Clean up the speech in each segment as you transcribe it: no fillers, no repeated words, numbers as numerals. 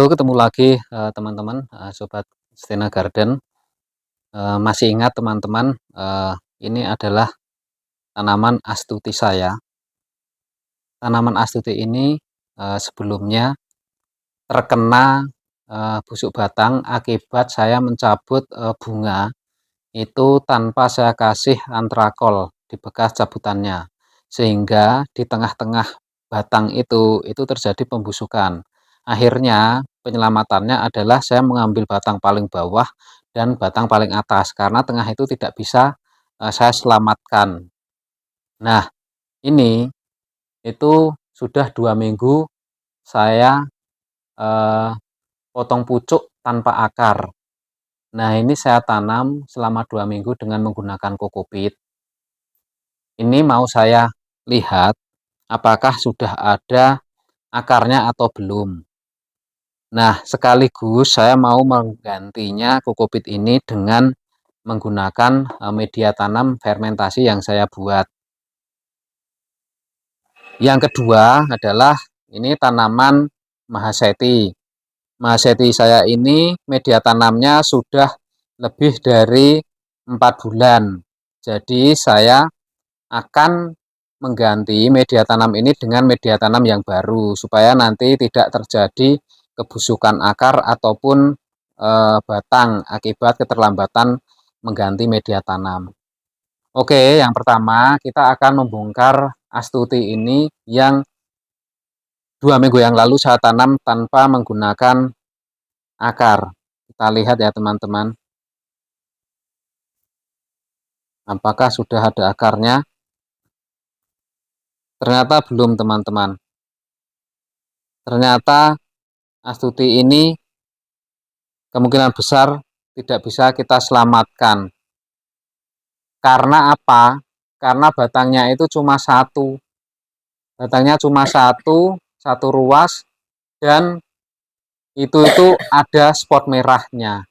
Halo, ketemu lagi teman-teman, sobat Stena Garden. Masih ingat teman-teman, ini adalah tanaman astuti saya. Tanaman astuti ini sebelumnya terkena busuk batang akibat saya mencabut bunga itu tanpa saya kasih antrakol di bekas cabutannya, sehingga di tengah-tengah batang itu terjadi pembusukan. Akhirnya penyelamatannya adalah saya mengambil batang paling bawah dan batang paling atas, karena tengah itu tidak bisa saya selamatkan. Nah, ini itu sudah 2 minggu saya eh, potong pucuk tanpa akar. Nah, ini saya tanam selama 2 minggu dengan menggunakan kokopit. Ini mau saya lihat apakah sudah ada akarnya atau belum. Nah, sekaligus saya mau menggantinya kokopit ini dengan menggunakan media tanam fermentasi yang saya buat. Yang kedua adalah ini tanaman mahaseti. Mahaseti saya ini media tanamnya sudah lebih dari 4 bulan. Jadi saya akan mengganti media tanam ini dengan media tanam yang baru supaya nanti tidak terjadi kebusukan akar ataupun batang akibat keterlambatan mengganti media tanam. Oke, yang pertama kita akan membongkar astuti ini yang 2 minggu yang lalu saya tanam tanpa menggunakan akar. Kita lihat ya teman-teman, apakah sudah ada akarnya? Ternyata belum teman-teman. Ternyata astuti ini kemungkinan besar tidak bisa kita selamatkan. Karena apa? Karena batangnya itu cuma satu. Batangnya cuma satu ruas, dan itu ada spot merahnya.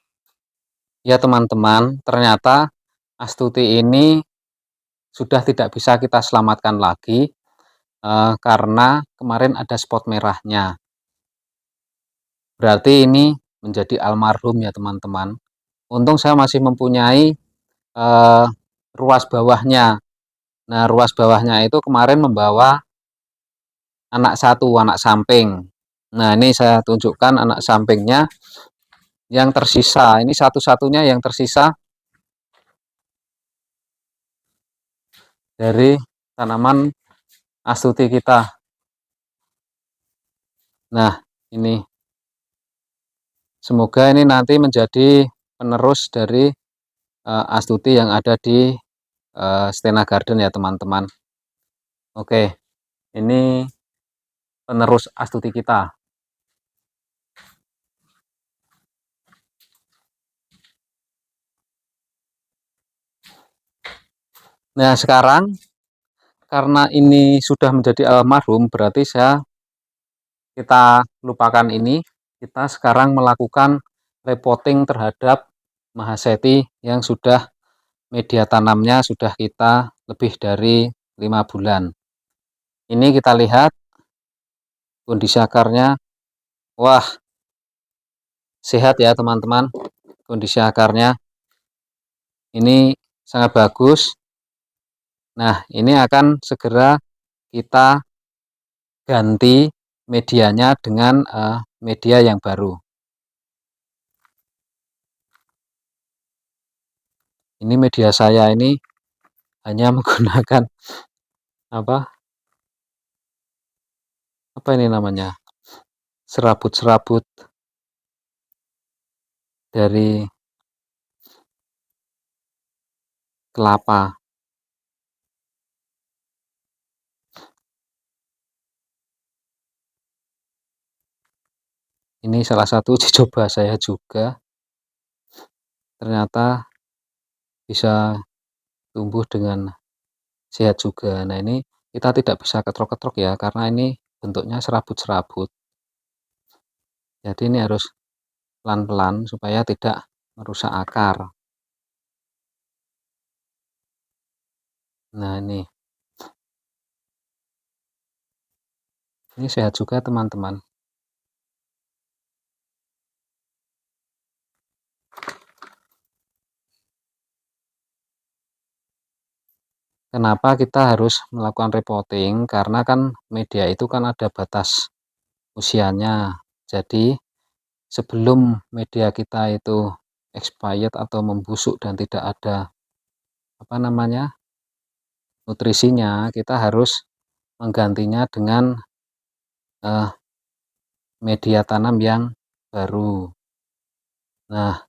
Ya teman-teman, ternyata astuti ini sudah tidak bisa kita selamatkan lagi karena kemarin ada spot merahnya. Berarti ini menjadi almarhum ya teman-teman. Untung saya masih mempunyai ruas bawahnya. Nah, ruas bawahnya itu kemarin membawa anak satu, anak samping. Nah, ini saya tunjukkan anak sampingnya yang tersisa. Ini satu-satunya yang tersisa dari tanaman astuti kita. Nah, ini semoga ini nanti menjadi penerus dari astuti yang ada di Stena Garden ya teman-teman. Oke, ini penerus astuti kita. Nah, sekarang karena ini sudah menjadi almarhum, berarti kita lupakan ini. Kita sekarang melakukan repotting terhadap mahaseti yang sudah media tanamnya sudah kita lebih dari 5 bulan. Ini kita lihat kondisi akarnya. Wah, sehat ya teman-teman. Kondisi akarnya ini sangat bagus. Nah, ini akan segera kita ganti medianya dengan media yang baru. Ini media saya ini hanya menggunakan apa ini namanya, serabut-serabut dari kelapa. Ini salah satu uji coba saya juga. Ternyata bisa tumbuh dengan sehat juga. Nah, ini kita tidak bisa ketrok-ketrok ya, karena ini bentuknya serabut-serabut. Jadi ini harus pelan-pelan supaya tidak merusak akar. Nah, ini sehat juga teman-teman. Kenapa kita harus melakukan repotting? Karena kan media itu kan ada batas usianya. Jadi sebelum media kita itu expired atau membusuk dan tidak ada nutrisinya, kita harus menggantinya dengan media tanam yang baru. Nah,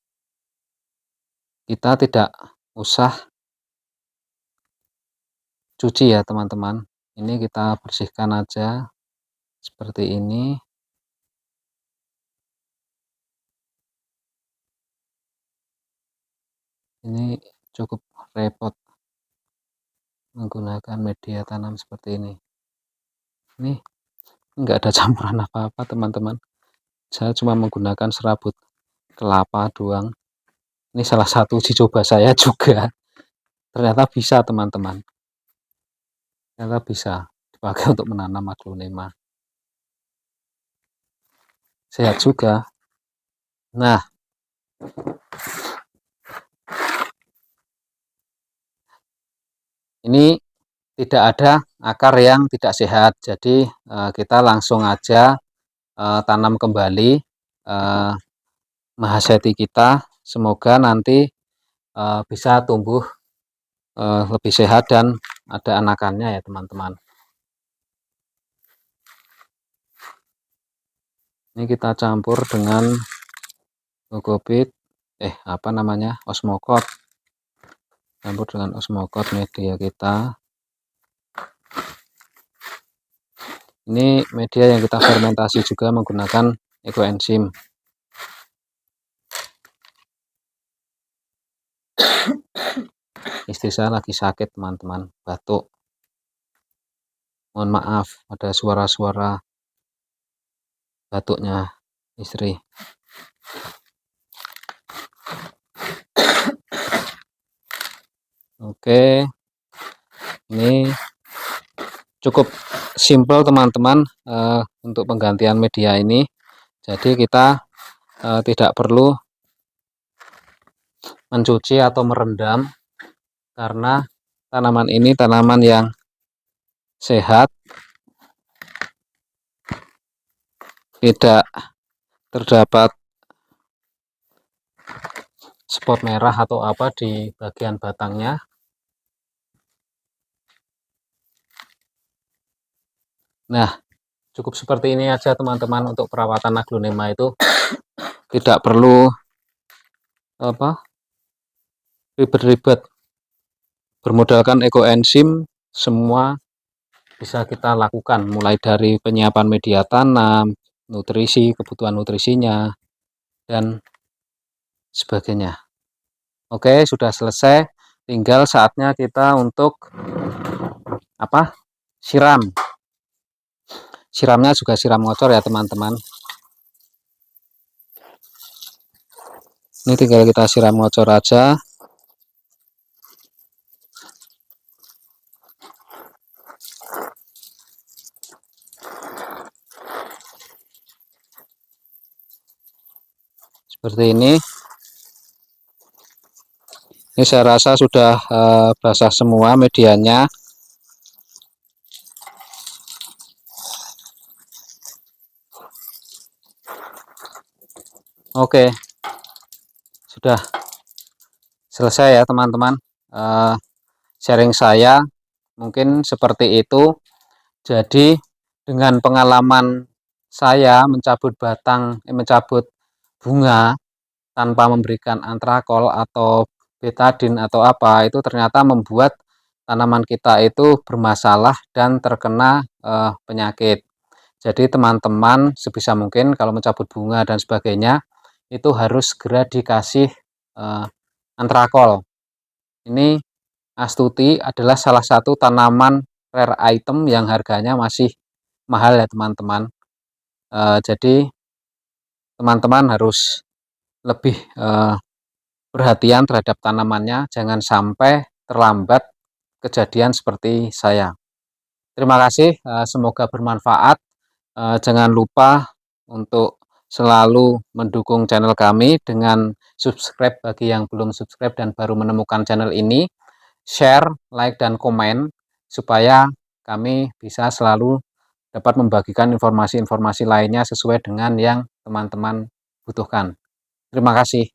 kita tidak usah cuci ya teman-teman. Ini kita bersihkan aja seperti ini. Ini cukup repot menggunakan media tanam seperti ini. Ini enggak ada campuran apa-apa teman-teman. Saya cuma menggunakan serabut kelapa doang. Ini salah satu uji coba saya juga. Ternyata bisa teman-teman. Ternyata bisa dipakai untuk menanam aglonema. Sehat juga. Nah, ini tidak ada akar yang tidak sehat. Jadi kita langsung aja tanam kembali mahaseti kita. Semoga nanti bisa tumbuh lebih sehat dan ada anakannya ya teman-teman. Ini kita campur dengan Gogopit, Osmokot. Campur dengan Osmokot media kita. Ini media yang kita fermentasi juga menggunakan ekoenzim. Istri saya lagi sakit teman-teman, batuk. Mohon maaf ada suara-suara batuknya istri. Oke, ini cukup simple teman-teman untuk penggantian media ini. Jadi kita tidak perlu mencuci atau merendam karena tanaman ini tanaman yang sehat, tidak terdapat spot merah atau apa di bagian batangnya. Nah, cukup seperti ini aja teman-teman untuk perawatan aglonema itu. Tidak perlu ribet-ribet. Bermodalkan ekoenzim semua bisa kita lakukan, mulai dari penyiapan media tanam, nutrisi, kebutuhan nutrisinya, dan sebagainya. Oke, sudah selesai. Tinggal saatnya kita untuk siram. Siramnya juga siram ngocor ya teman-teman. Ini tinggal kita siram ngocor aja. Seperti ini. Ini saya rasa sudah basah semua medianya. Oke, sudah selesai ya teman-teman. Sharing saya mungkin seperti itu. Jadi dengan pengalaman saya mencabut bunga tanpa memberikan antrakol atau betadin atau apa, itu ternyata membuat tanaman kita itu bermasalah dan terkena penyakit. Jadi teman-teman sebisa mungkin kalau mencabut bunga dan sebagainya itu harus segera dikasih antrakol. Ini Astuti adalah salah satu tanaman rare item yang harganya masih mahal ya teman-teman. Jadi teman-teman harus lebih perhatian terhadap tanamannya, jangan sampai terlambat kejadian seperti saya. Terima kasih, semoga bermanfaat. Jangan lupa untuk selalu mendukung channel kami dengan subscribe bagi yang belum subscribe dan baru menemukan channel ini. share, like, dan komen supaya kami bisa selalu dapat membagikan informasi-informasi lainnya sesuai dengan yang teman-teman butuhkan. Terima kasih.